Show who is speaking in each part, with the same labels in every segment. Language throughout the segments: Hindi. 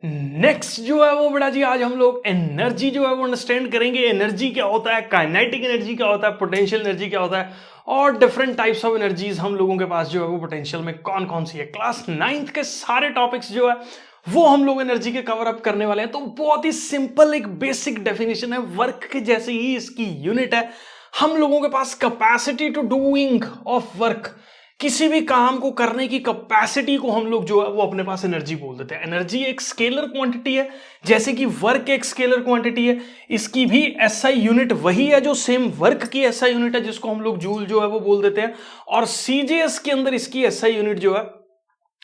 Speaker 1: नेक्स्ट जो है वो बेटा जी, आज हम लोग एनर्जी जो है वो अंडरस्टैंड करेंगे। एनर्जी क्या होता है, काइनेटिक एनर्जी क्या होता है, पोटेंशियल एनर्जी क्या होता है, और डिफरेंट टाइप्स ऑफ एनर्जीज हम लोगों के पास जो है वो पोटेंशियल में कौन कौन सी है। क्लास 9th के सारे टॉपिक्स जो है वो हम लोग एनर्जी के कवर अप करने वाले हैं। तो बहुत ही सिंपल एक बेसिक डेफिनेशन है, वर्क के जैसे ही इसकी यूनिट है। हम लोगों के पास capacity to doing of work, किसी भी काम को करने की कैपेसिटी को हम लोग जो है वो अपने पास एनर्जी बोल देते हैं। एनर्जी एक स्केलर क्वांटिटी है, जैसे कि वर्क एक स्केलर क्वांटिटी है। इसकी भी एसआई यूनिट वही है जो सेम वर्क की एसआई यूनिट है, जिसको हम लोग जूल जो है वो बोल देते हैं। और सीजीएस के अंदर इसकी एसआई यूनिट जो है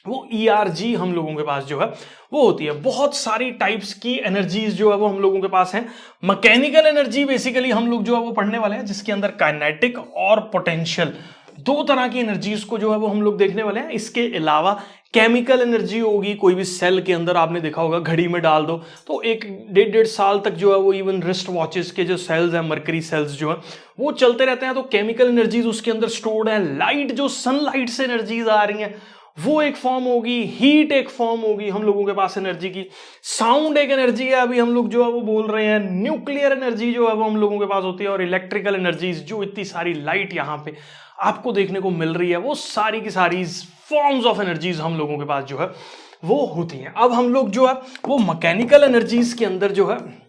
Speaker 1: वो ईआरजी हम लोगों के पास जो है वो होती है। बहुत सारी टाइप्स की एनर्जीज जो है वो हम लोगों के पास है। मैकेनिकल एनर्जी बेसिकली हम लोग जो है वो पढ़ने वाले हैं, जिसके अंदर काइनेटिक और पोटेंशियल दो तरह की एनर्जीज को जो है वो हम लोग देखने वाले हैं। इसके अलावा केमिकल एनर्जी होगी, कोई भी सेल के अंदर आपने देखा होगा घड़ी में डाल दो तो एक डेढ़ साल तक जो है वो इवन रिस्ट वॉचेस के जो सेल्स हैं, मरकरी सेल्स जो है वो चलते रहते हैं। तो केमिकल एनर्जीज उसके अंदर स्टोर्ड है। लाइट, जो सनलाइट से एनर्जीज आ रही हैं वो एक फॉर्म होगी, हीट एक फॉर्म होगी हम लोगों के पास एनर्जी की। साउंड एक एनर्जी है, अभी हम लोग जो है वो बोल रहे हैं। न्यूक्लियर एनर्जी जो है वो हम लोगों के पास होती है। और इलेक्ट्रिकल एनर्जीज, जो इतनी सारी लाइट यहां पे आपको देखने को मिल रही है, वो सारी की सारी फॉर्म्स ऑफ एनर्जीज हम लोगों के पास जो है वो होती हैं। अब हम लोग जो है वो मैकेनिकल एनर्जीज के अंदर जो है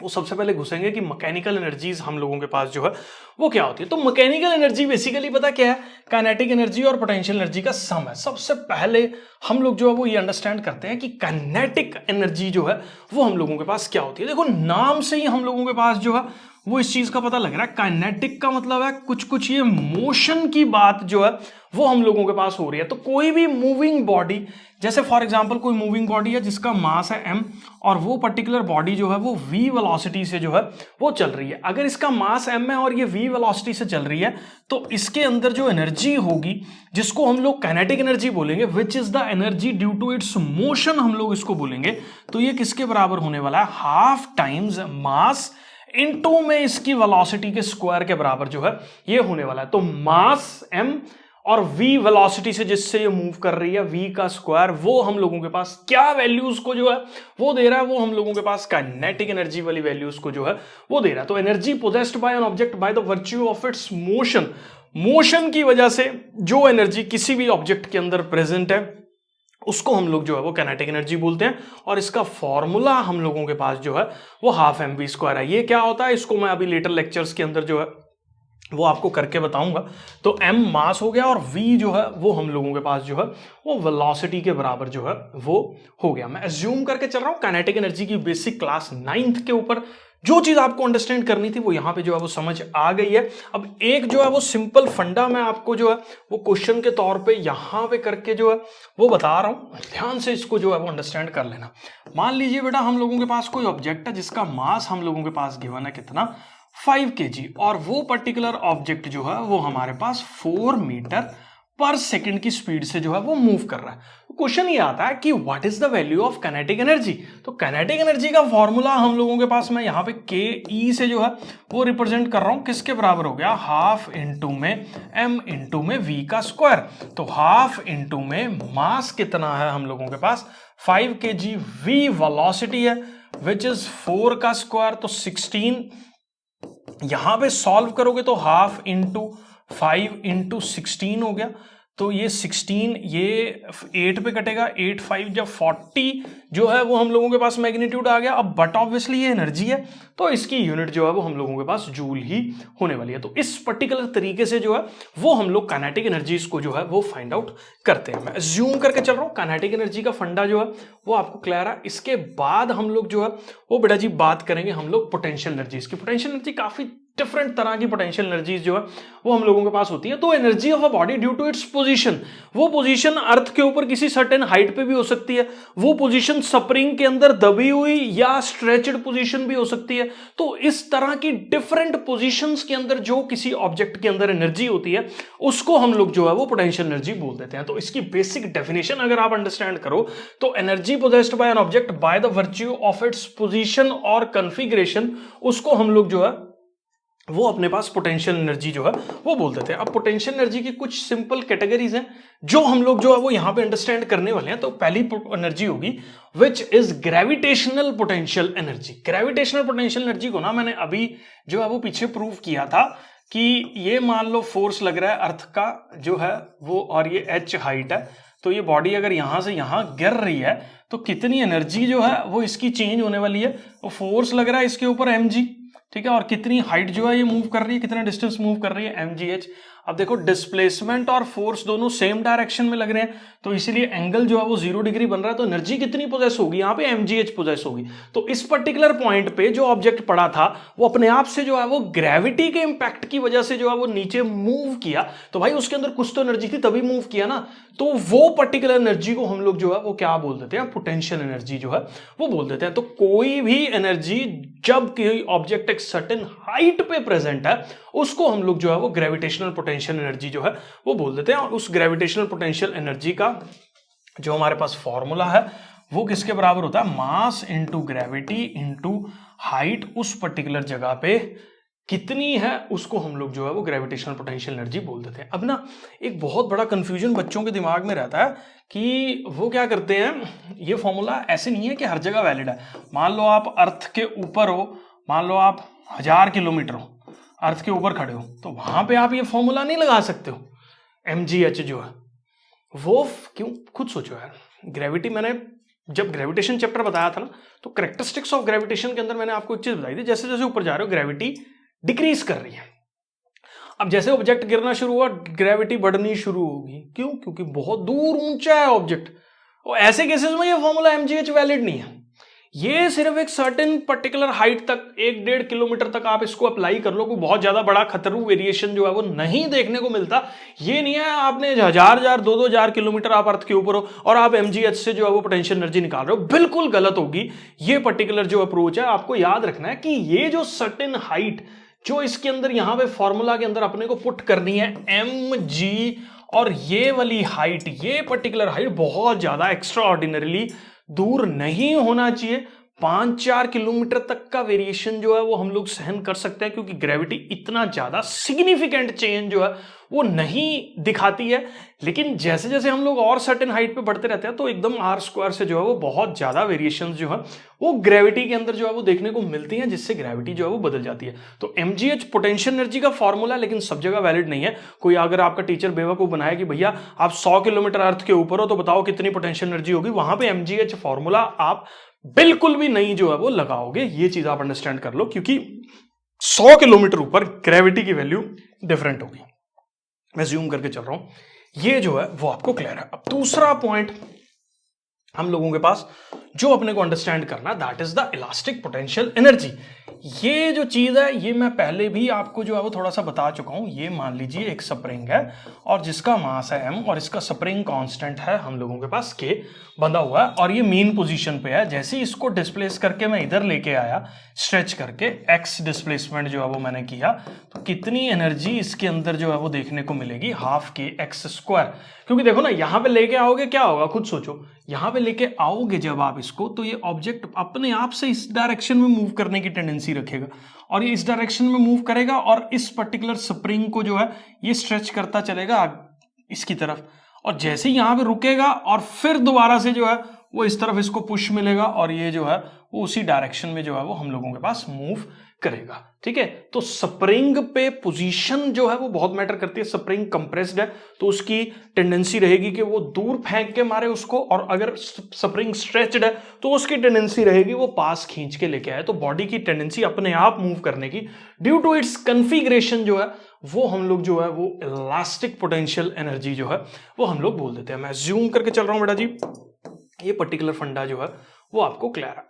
Speaker 1: वो सबसे पहले घुसेंगे कि मैकेनिकल एनर्जीज हम लोगों के पास जो है वो क्या होती है। तो मैकेनिकल एनर्जी बेसिकली पता क्या है, काइनेटिक एनर्जी और पोटेंशियल एनर्जी का सम है। सबसे पहले हम लोग जो है वो ये अंडरस्टैंड करते हैं कि काइनेटिक एनर्जी जो है वो हम लोगों के पास क्या होती है। देखो, नाम से ही हम लोगों के पास जो है वो इस चीज का पता लग रहा है। काइनेटिक का मतलब है कुछ ये मोशन की बात जो है वो हम लोगों के पास हो रही है। तो कोई भी मूविंग बॉडी, जैसे फॉर एग्जांपल कोई मूविंग बॉडी है जिसका मास है m, और वो पर्टिकुलर बॉडी जो है वो v वेलोसिटी से जो है वो चल रही है। अगर इसका मास m है और ये v वेलोसिटी से चल रही है तो इसके अंदर जो एनर्जी होगी, जिसको हम लोग काइनेटिक एनर्जी बोलेंगे, which is the energy due to its motion, हम लोग इसको बोलेंगे। तो ये किसके बराबर होने वाला है, हाफ टाइम्स मास इनटू में इसकी वेलोसिटी के स्क्वायर के बराबर जो है ये होने वाला है। तो मास m और v वेलोसिटी से जिससे ये मूव कर रही है, v का स्क्वायर, वो हम लोगों के पास क्या वैल्यूज को जो है वो दे रहा है, वो हम लोगों के पास काइनेटिक एनर्जी वाली वैल्यूज को जो है वो दे रहा है। तो energy possessed by an object by the virtue of its motion, motion की वजह से जो एनर्जी किसी भी ऑब्जेक्ट के अंदर प्रेजेंट है उसको हम लोग जो है वो काइनेटिक एनर्जी बोलते हैं। और इसका फॉर्मूला हम लोगों के पास जो है वो हाफ mv स्क्वायर है। ये क्या होता है, इसको मैं अभी लेटर लेक्चर्स के अंदर जो है वो आपको करके बताऊंगा। तो m मास हो गया और v जो है वो हम लोगों के पास जो है वो वेलोसिटी के बराबर जो है वो हो गया। मैं एज्यूम करके चल रहा हूं काइनेटिक एनर्जी की बेसिक क्लास 9th के ऊपर जो चीज आपको अंडरस्टैंड करनी थी वो यहां पे जो है वो समझ आ गई है। अब एक जो है वो सिंपल फंडा मैं आपको जो है वो क्वेश्चन के तौर पे यहां पे करके जो है वो बता रहा हूं, ध्यान से इसको जो है वो अंडरस्टैंड कर लेना। मान लीजिए बेटा, हम लोगों के पास कोई ऑब्जेक्ट है जिसका मास हम लोगों के पास गिवन है कितना, 5 kg, और वो पर्टिकुलर ऑब्जेक्ट जो है वो हमारे पास 4 मीटर पर सेकंड की स्पीड से जो है वो मूव कर रहा है। तो क्वेश्चन ये आता है कि what is the value of kinetic energy. तो काइनेटिक एनर्जी का फॉर्मूला हम लोगों के पास, मैं यहाँ पे के ई से जो है वो रिप्रेजेंट कर रहा हूं, किसके बराबर हो गया, हाफ इंटू में m इंटू में v का स्क्वायर। तो हाफ इंटू में मास कितना है हम लोगों के पास 5 kg, v वेलोसिटी है विच इज 4 का स्क्वायर, तो 16। यहां पे सॉल्व करोगे तो हाफ इंटू 5 इंटू 16 हो गया। तो ये 16 ये 8 पे कटेगा, 8 5 जब 40 जो है वो हम लोगों के पास मैग्नीट्यूड आ गया। अब बट ऑब्वियसली ये एनर्जी है तो इसकी यूनिट जो है वो हम लोगों के पास जूल ही होने वाली है। तो इस पर्टिकुलर तरीके से जो है वो हम लोग काइनेटिक एनर्जीज को जो है वो फाइंड आउट करते हैं। मैं अज्यूम करके चल रहा हूं काइनेटिक एनर्जी का फंडा जो है वो आपको क्लियर है। इसके बाद हम लोग जो है वो बेटा जी बात करेंगे हम लोग पोटेंशियल एनर्जीज की। पोटेंशियल एनर्जी काफी डिफरेंट तरह की पोटेंशियल एनर्जीज जो है वो हम लोगों के पास होती है। तो energy of a body due to its position, वो पोजीशन अर्थ के ऊपर किसी सर्टेन हाइट पे भी हो सकती है, वो पोजीशन स्प्रिंग के अंदर दबी हुई या स्ट्रेचड पोजीशन भी हो सकती है। तो इस तरह की डिफरेंट पोजीशंस के अंदर जो किसी ऑब्जेक्ट के अंदर एनर्जी होती है उसको हम लोग जो है वो पोटेंशियल एनर्जी बोल देते हैं। तो इसकी बेसिक डेफिनेशन अगर आप अंडरस्टैंड करो तो energy possessed by an object by the virtue of its position और कॉन्फ़िगरेशन, उसको हम लोग जो है वो अपने पास पोटेंशियल एनर्जी जो है वो बोल देते हैं। अब पोटेंशियल एनर्जी की कुछ सिंपल कैटेगरीज हैं जो हम लोग जो है वो यहां पे अंडरस्टैंड करने वाले हैं। तो पहली एनर्जी होगी which is gravitational potential energy. Gravitational potential energy को ना मैंने अभी जो है वो पीछे प्रूव किया था कि ये मान लो फोर्स लग रहा है अर्थ का जो है वो, और ये h हाइट है, तो ये बॉडी अगर यहां से यहां गिर रही है तो कितनी एनर्जी जो है वो इसकी चेंज होने वाली है। वो फोर्स लग रहा है इसके ऊपर mg, ठीक है, और कितनी हाइट जो है ये मूव कर रही है, कितना डिस्टेंस मूव कर रही है mgh। अब देखो डिस्प्लेसमेंट और फोर्स दोनों सेम डायरेक्शन में लग रहे हैं, तो इसीलिए एंगल जो है वो 0 डिग्री बन रहा है। तो एनर्जी कितनी पोजेस होगी यहाँ पे, mgh पोजेस होगी। तो इस पर्टिकुलर पॉइंट पे जो ऑब्जेक्ट पड़ा था वो अपने आप से जो है वो ग्रेविटी के इंपैक्ट की वजह से जो है वो नीचे मूव किया। तो भाई उसके अंदर कुछ तो एनर्जी थी तभी मूव किया ना। तो वो पर्टिकुलर एनर्जी को हम लोग जो है वो क्या बोल देते हैं, पोटेंशियल एनर्जी जो है वो बोल देते हैं। तो कोई भी एनर्जी जब कोई ऑब्जेक्ट एक सर्टेन हाइट पे प्रेजेंट है उसको हम लोग जो है वो ग्रेविटेशनल पोटेंशियल एनर्जी जो है वो बोल देते हैं। और उस ग्रेविटेशनल पोटेंशियल एनर्जी का जो हमारे पास फॉर्मूला है वो किसके बराबर होता है, mass into gravity into height उस पर्टिकुलर जगह पे कितनी है उसको हम लोग जो है वो ग्रेविटेशनल पोटेंशियल एनर्जी बोल देते हैं। अब ना एक बहुत बड़ा कंफ्यूजन बच्चों के दिमाग में रहता है कि वो क्या करते हैं, ये फॉर्मूला ऐसे नहीं है कि हर जगह वैलिड है। मान लो आप अर्थ के ऊपर हो, मान लो आप 1000 किलोमीटर हो, अर्थ के ऊपर खड़े हो, तो वहां पे आप ये फॉर्मूला नहीं लगा सकते हो mgh जो है वो। क्यों, खुद सोचो यार। ग्रेविटी, मैंने जब ग्रेविटेशन चैप्टर बताया था ना तो कैरेक्टरिस्टिक्स ऑफ ग्रेविटेशन के अंदर मैंने आपको एक चीज बताई थी, जैसे जैसे ऊपर जा रहे हो ग्रेविटी डिक्रीज कर रही है। अब जैसे ऑब्जेक्ट गिरना शुरू हुआ ग्रेविटी बढ़नी शुरू होगी। क्यों, क्योंकि बहुत दूर ऊंचा है ऑब्जेक्ट। और ऐसे केसेस में ये फॉर्मूला mgh वैलिड नहीं है। ये सिर्फ एक सर्टेन पर्टिकुलर हाइट तक, 1-1.5 किलोमीटर तक आप इसको अप्लाई कर लो, कोई बहुत ज्यादा बड़ा खतरू वेरिएशन जो है वो नहीं देखने को मिलता। ये नहीं है आपने 1000-2000 किलोमीटर आप अर्थ के ऊपर हो और आप mgh से जो है वो पोटेंशियल एनर्जी निकाल रहे हो, बिल्कुल गलत होगी ये पर्टिकुलर जो अप्रोच है। आपको याद रखना है कि ये जो सर्टेन हाइट जो इसके अंदर यहां पे फॉर्मूला के अंदर अपने को पुट करनी है mg, और ये वाली हाइट, ये पर्टिकुलर हाइट बहुत ज्यादा एक्स्ट्रा ऑर्डिनरीली दूर नहीं होना चाहिए। 5-4 किलोमीटर तक का वेरिएशन जो है वो हम लोग सहन कर सकते हैं, क्योंकि ग्रेविटी इतना ज्यादा सिग्निफिकेंट चेंज जो है वो नहीं दिखाती है। लेकिन जैसे जैसे हम लोग और सर्टेन हाइट पे बढ़ते रहते हैं तो एकदम r² से जो है वो बहुत ज्यादा वेरिएशंस जो है वो ग्रेविटी के अंदर जो है वो देखने को मिलती हैं, जिससे ग्रेविटी जो है वो बदल जाती है। तो mgh पोटेंशियल एनर्जी का फॉर्मूला लेकिन सब जगह वैलिड नहीं है। कोई अगर आपका टीचर बेवकूफ बनाया कि भैया आप 100 किलोमीटर अर्थ के ऊपर हो तो बताओ कितनी पोटेंशियल एनर्जी होगी, वहां पे mgh फॉर्मूला आप बिल्कुल भी नहीं जो है वो लगाओगे। ये चीज आप अंडरस्टैंड कर लो, क्योंकि 100 किलोमीटर ऊपर ग्रेविटी की वैल्यू डिफरेंट होगी। मैं ज़ूम करके चल रहा हूं, ये जो है वो आपको क्लियर है। अब दूसरा पॉइंट हम लोगों के पास जो अपने को अंडरस्टैंड करना, that is the elastic potential energy. ये जो चीज है ये मैं पहले भी आपको जो है वो थोड़ा सा बता चुका हूं। ये मान लीजिए एक स्प्रिंग है और जिसका मास है m और इसका स्प्रिंग कांस्टेंट है हम लोगों के पास k बंधा हुआ है, और ये मीन पोजीशन पे है। जैसे ही इसको डिस्प्लेस करके मैं इधर लेके आया, स्ट्रेच करके x डिस्प्लेसमेंट जो है वो मैंने किया, तो कितनी एनर्जी इसके अंदर जो है वो देखने को मिलेगी, हाफ k(x²). क्योंकि देखो ना यहां पे लेके आओगे क्या होगा, खुद सोचो। यहां पे लेके आओगे जब आप इसको, तो ये ऑब्जेक्ट अपने आप से इस डायरेक्शन में मूव करने की टेंडेंसी रखेगा, और ये इस डायरेक्शन में मूव करेगा, और इस पर्टिकुलर स्प्रिंग को जो है ये स्ट्रेच करता चलेगा इसकी तरफ, और जैसे ही यहां पे रुकेगा और फिर दोबारा से जो है वो इस तरफ इसको पुश मिलेगा, और ये जो है वो उसी डायरेक्शन में जो है वो हम लोगों के पास मूव करेगा। ठीक है, तो स्प्रिंग पे पोजीशन जो है वो बहुत मैटर करती है। स्प्रिंग कंप्रेस्ड है तो उसकी टेंडेंसी रहेगी कि वो दूर फेंक के मारे उसको, और अगर स्प्रिंग स्ट्रेच्ड है तो उसकी टेंडेंसी रहेगी वो पास खींच के लेके आए। तो बॉडी की टेंडेंसी अपने आप मूव करने की ड्यू टू इट्स कन्फिग्रेशन जो है वो हम लोग जो है वो इलास्टिक पोटेंशियल एनर्जी जो है वो हम लोग बोल देते हैं। मैं जूम करके चल रहा हूं बेटा जी, ये पर्टिकुलर फंडा जो है वो आपको क्लियर है।